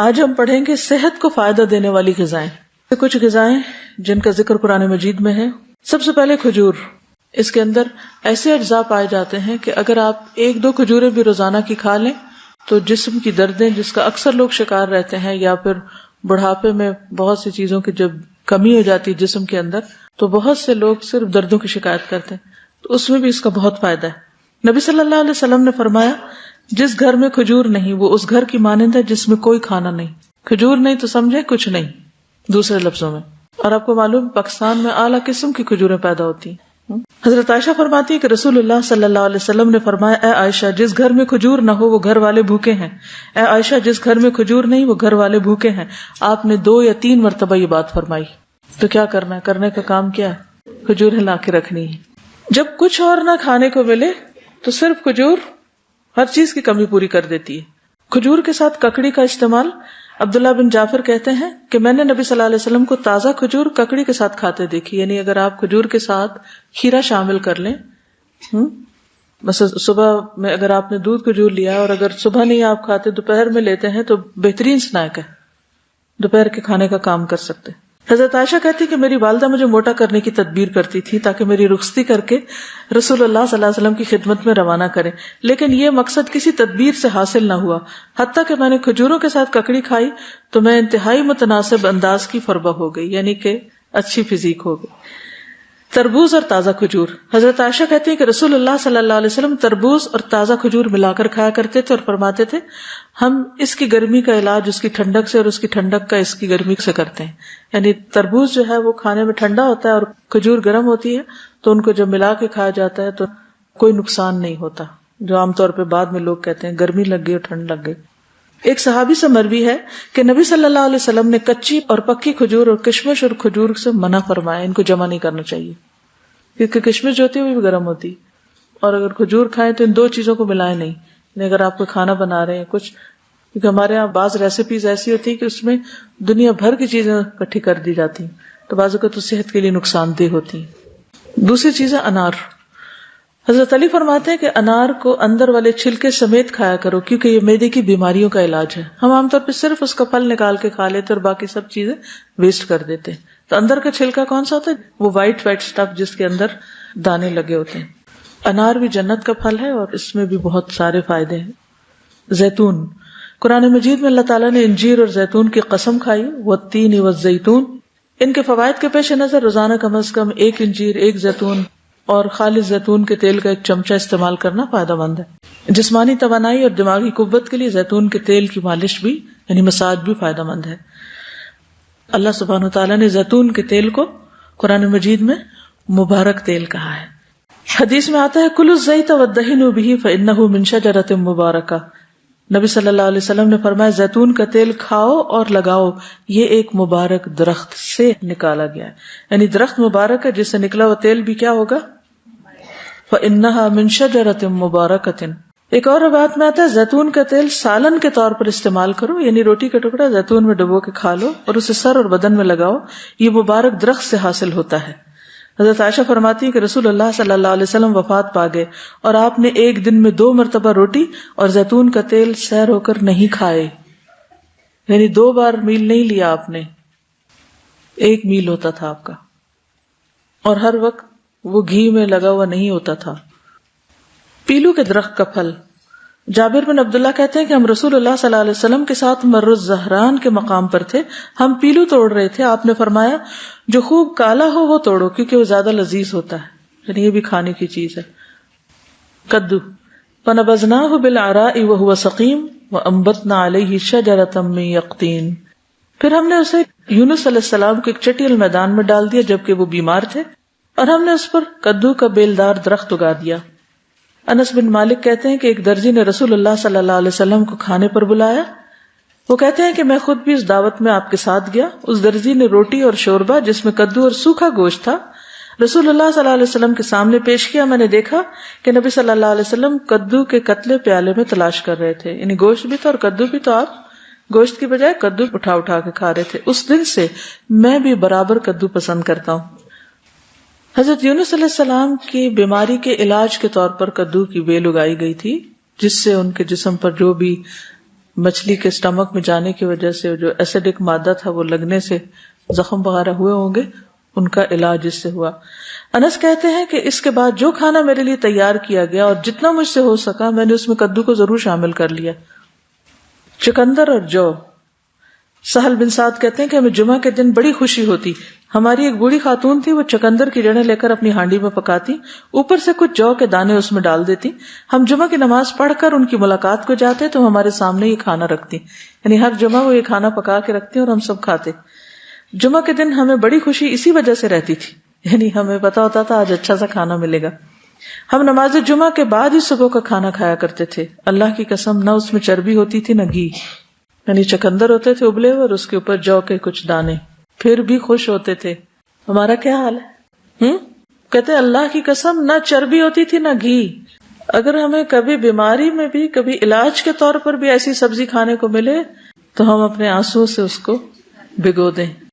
آج ہم پڑھیں گے صحت کو فائدہ دینے والی غذائیں. کچھ غذائیں جن کا ذکر قرآن مجید میں ہے. سب سے پہلے کھجور. اس کے اندر ایسے اجزاء پائے جاتے ہیں کہ اگر آپ 1-2 کھجوریں بھی روزانہ کی کھا لیں تو جسم کی دردیں، جس کا اکثر لوگ شکار رہتے ہیں، یا پھر بڑھاپے میں بہت سی چیزوں کی جب کمی ہو جاتی ہے جسم کے اندر، تو بہت سے لوگ صرف دردوں کی شکایت کرتے ہیں، تو اس میں بھی اس کا بہت فائدہ ہے. نبی صلی اللہ علیہ وسلم نے فرمایا جس گھر میں کھجور نہیں وہ اس گھر کی مانند ہے جس میں کوئی کھانا نہیں. کھجور نہیں تو سمجھے کچھ نہیں دوسرے لفظوں میں. اور آپ کو معلوم پاکستان میں اعلیٰ قسم کی کھجوریں پیدا ہوتی ہیں. حضرت عائشہ فرماتی ہے کہ رسول اللہ صلی اللہ علیہ وسلم نے فرمایا اے عائشہ جس گھر میں کھجور نہ ہو وہ گھر والے بھوکے ہیں. اے عائشہ جس گھر میں کھجور نہیں وہ گھر والے بھوکے ہیں. آپ نے 2 یا 3 مرتبہ یہ بات فرمائی. تو کیا کرنا ہے؟ کرنے کا کام کیا ہے؟ کھجور لا کے رکھنی ہے. جب کچھ اور نہ کھانے کو ملے تو صرف کھجور ہر چیز کی کمی پوری کر دیتی ہے. کھجور کے ساتھ ککڑی کا استعمال. عبداللہ بن جعفر کہتے ہیں کہ میں نے نبی صلی اللہ علیہ وسلم کو تازہ کھجور ککڑی کے ساتھ کھاتے دیکھی. یعنی اگر آپ کھجور کے ساتھ کھیرا شامل کر لیں، مثلا صبح میں اگر آپ نے دودھ کھجور لیا اور اگر صبح نہیں آپ کھاتے دوپہر میں لیتے ہیں تو بہترین سنیک ہے، دوپہر کے کھانے کا کام کر سکتے. حضرت عائشہ کہتی کہ میری والدہ مجھے موٹا کرنے کی تدبیر کرتی تھی تاکہ میری رخصتی کر کے رسول اللہ صلی اللہ علیہ وسلم کی خدمت میں روانہ کرے، لیکن یہ مقصد کسی تدبیر سے حاصل نہ ہوا. حتیٰ کہ میں نے کھجوروں کے ساتھ ککڑی کھائی تو میں انتہائی متناسب انداز کی فربہ ہو گئی، یعنی کہ اچھی فزیک ہو گئی. تربوز اور تازہ کھجور. حضرت عائشہ کہتی ہے کہ رسول اللہ صلی اللہ علیہ وسلم تربوز اور تازہ کھجور ملا کر کھایا کرتے تھے اور فرماتے تھے ہم اس کی گرمی کا علاج اس کی ٹھنڈک سے اور اس کی ٹھنڈک کا اس کی گرمی سے کرتے ہیں. یعنی تربوز جو ہے وہ کھانے میں ٹھنڈا ہوتا ہے اور کھجور گرم ہوتی ہے، تو ان کو جب ملا کے کھایا جاتا ہے تو کوئی نقصان نہیں ہوتا، جو عام طور پہ بعد میں لوگ کہتے ہیں گرمی لگ گئی اور ٹھنڈ لگ گئی. ایک صحابی سے مروی ہے کہ نبی صلی اللہ علیہ وسلم نے کچی اور پکی کھجور اور کشمش اور کھجور سے منع فرمایا، ان کو جمع نہیں کرنا چاہیے کیونکہ کشمش جو ہوتی ہے وہ بھی گرم ہوتی، اور اگر کھجور کھائیں تو ان 2 چیزوں کو ملائیں نہیں. یعنی اگر آپ کو کھانا بنا رہے ہیں کچھ، کیونکہ ہمارے یہاں بعض ریسیپیز ایسی ہوتی ہے کہ اس میں دنیا بھر کی چیزیں اکٹھی کر دی جاتی ہیں، تو بعض اوقات تو صحت کے لیے نقصان دہ ہوتی ہیں. دوسری چیز ہے انار. حضرت علی فرماتے ہیں کہ انار کو اندر والے چھلکے سمیت کھایا کرو کیونکہ یہ معدے کی بیماریوں کا علاج ہے. ہم عام طور پہ صرف اس کا پھل نکال کے کھا لیتے اور باقی سب چیزیں ویسٹ کر دیتے. تو اندر کا چھلکا کون سا ہوتا ہے؟ وہ وائٹ سٹف جس کے اندر دانے لگے ہوتے ہیں. انار بھی جنت کا پھل ہے اور اس میں بھی بہت سارے فائدے ہیں. زیتون. قرآن مجید میں اللہ تعالیٰ نے انجیر اور زیتون کی قسم کھائی، والتین والزیتون. ان کے فوائد کے پیش نظر روزانہ کم از کم 1 انجیر، 1 زیتون اور خالص زیتون کے تیل کا 1 چمچہ استعمال کرنا فائدہ مند ہے. جسمانی توانائی اور دماغی قوت کے لیے زیتون کے تیل کی مالش بھی یعنی مساج بھی فائدہ مند ہے. اللہ سبحانہ وتعالیٰ نے زیتون کے تیل کو قرآن مجید میں مبارک تیل کہا ہے. حدیث میں آتا ہے کلوا الزیت وادہنوا بہ فانہ من شجرۃ مبارکہ. نبی صلی اللہ علیہ وسلم نے فرمایا زیتون کا تیل کھاؤ اور لگاؤ، یہ ایک مبارک درخت سے نکالا گیا ہے. یعنی درخت مبارک ہے جس سے نکلا ہوا تیل بھی کیا ہوگا؟ فإنها من شجرۃ مبارکۃ. ایک اور روایت میں آتا ہے زیتون کا تیل سالن کے طور پر استعمال کرو، یعنی روٹی کا ٹکڑا زیتون میں ڈبو کے کھا لو اور اسے سر اور بدن میں لگاؤ، یہ مبارک درخت سے حاصل ہوتا ہے. حضرت عائشہ فرماتی ہے کہ رسول اللہ صلی اللہ علیہ وسلم وفات پا گئے اور آپ نے ایک دن میں 2 مرتبہ روٹی اور زیتون کا تیل سیر ہو کر نہیں کھائے. یعنی 2 بار میل نہیں لیا آپ نے، 1 میل ہوتا تھا آپ کا، اور ہر وقت وہ گھی میں لگا ہوا نہیں ہوتا تھا. پیلو کے درخت کا پھل. جابر بن عبداللہ کہتے ہیں کہ ہم رسول اللہ صلی اللہ علیہ وسلم کے ساتھ مر الزہران کے مقام پر تھے، ہم پیلو توڑ رہے تھے. آپ نے فرمایا جو خوب کالا ہو وہ توڑو کیونکہ وہ زیادہ لذیذ ہوتا ہے، یعنی یہ بھی کھانے کی چیز ہے. کدو. فنبذناہ بالعراء وهو سقیم وانبتنا علیہ شجرۃ من یقطین. پھر ہم نے اسے یونس علیہ السلام کو ایک چٹیل میدان میں ڈال دیا جبکہ وہ بیمار تھے، اور ہم نے اس پر کدو کا بیلدار درخت اگا دیا. انس بن مالک کہتے ہیں کہ ایک درزی نے رسول اللہ صلی اللہ علیہ وسلم کو کھانے پر بلایا. وہ کہتے ہیں کہ میں خود بھی اس دعوت میں آپ کے ساتھ گیا. اس درزی نے روٹی اور شوربہ جس میں کدو اور سوکھا گوشت تھا رسول اللہ صلی اللہ علیہ وسلم کے سامنے پیش کیا. میں نے دیکھا کہ نبی صلی اللہ علیہ وسلم کدو کے قتلے پیالے میں تلاش کر رہے تھے، یعنی گوشت بھی تھا اور کدو بھی، تو آپ گوشت کی بجائے کدو اٹھا اٹھا کے کھا رہے تھے. اس دن سے میں بھی برابر کدو پسند کرتا ہوں. حضرت یونس علیہ السلام کی بیماری کے علاج کے طور پر کدو کی بیل اگائی گئی تھی، جس سے ان کے جسم پر جو بھی مچھلی کے اسٹمک میں جانے کی وجہ سے جو ایسیڈک مادہ تھا وہ لگنے سے زخم وغیرہ ہوئے ہوں گے، ان کا علاج اس سے ہوا۔ انس کہتے ہیں کہ اس کے بعد جو کھانا میرے لیے تیار کیا گیا اور جتنا مجھ سے ہو سکا میں نے اس میں کدو کو ضرور شامل کر لیا، چقندر اور جو۔ سہل بن سعد کہتے ہیں کہ ہمیں جمعہ کے دن بڑی خوشی ہوتی، ہماری ایک بوڑھی خاتون تھی، وہ چقندر کی جڑیں لے کر اپنی ہانڈی میں پکاتی، اوپر سے کچھ جو کے دانے اس میں ڈال دیتی، ہم جمعہ کی نماز پڑھ کر ان کی ملاقات کو جاتے تو ہمارے سامنے یہ کھانا رکھتی، یعنی ہر جمعہ وہ یہ کھانا پکا کے رکھتی اور ہم سب کھاتے۔ جمعہ کے دن ہمیں بڑی خوشی اسی وجہ سے رہتی تھی، یعنی ہمیں پتا ہوتا تھا آج اچھا سا کھانا ملے گا۔ ہم نماز جمعہ کے بعد ہی صبح کا کھانا کھایا کرتے تھے، اللہ کی قسم نہ اس میں چربی ہوتی تھی نہ گھی، یعنی چقندر ہوتے تھے ابلے اور اس کے اوپر جو کے کچھ دانے، پھر بھی خوش ہوتے تھے۔ ہمارا کیا حال ہے؟ کہتے اللہ کی قسم نہ چربی ہوتی تھی نہ گھی۔ اگر ہمیں کبھی بیماری میں بھی کبھی علاج کے طور پر بھی ایسی سبزی کھانے کو ملے تو ہم اپنے آنسو سے اس کو بھگو دیں۔